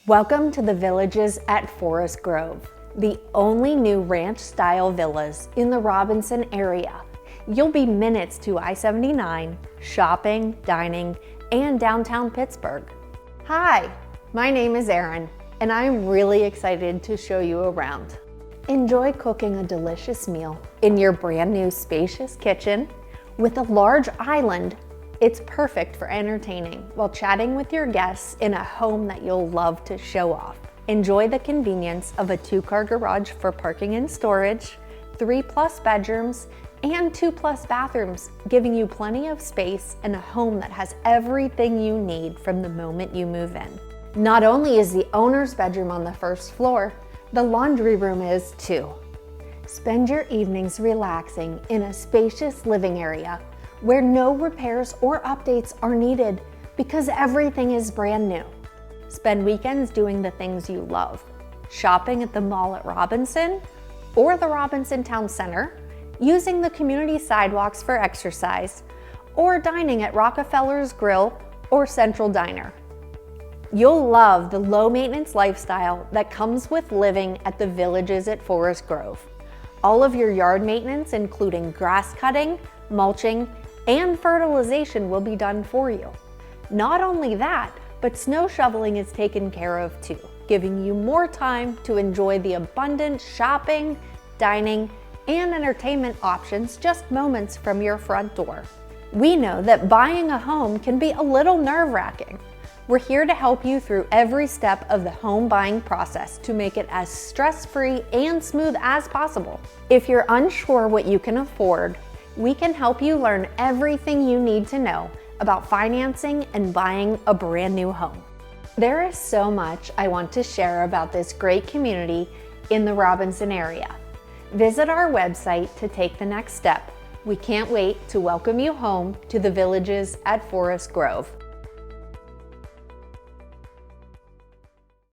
Welcome to the Villages at Forest Grove, the only new ranch-style villas in the Robinson area. You'll be minutes to I-79, shopping, dining, and downtown Pittsburgh. Hi, my name is Erin, and I'm really excited to show you around. Enjoy cooking a delicious meal in your brand new spacious kitchen with a large island. It's perfect for entertaining while chatting with your guests in a home that you'll love to show off. Enjoy the convenience of a 2-car garage for parking and storage, 3+ bedrooms, and 2+ bathrooms, giving you plenty of space and a home that has everything you need from the moment you move in. Not only is the owner's bedroom on the first floor, the laundry room is too. Spend your evenings relaxing in a spacious living area where no repairs or updates are needed because everything is brand new. Spend weekends doing the things you love, shopping at the mall at Robinson or the Robinson Town Center, using the community sidewalks for exercise, or dining at Rockefeller's Grill or Central Diner. You'll love the low-maintenance lifestyle that comes with living at the Villages at Forest Grove. All of your yard maintenance, including grass cutting, mulching, and fertilization, will be done for you. Not only that, but snow shoveling is taken care of too, giving you more time to enjoy the abundant shopping, dining, and entertainment options just moments from your front door. We know that buying a home can be a little nerve-wracking. We're here to help you through every step of the home buying process to make it as stress-free and smooth as possible. If you're unsure what you can afford, we can help you learn everything you need to know about financing and buying a brand new home. There is so much I want to share about this great community in the Robinson area. Visit our website to take the next step. We can't wait to welcome you home to the Villages at Forest Grove.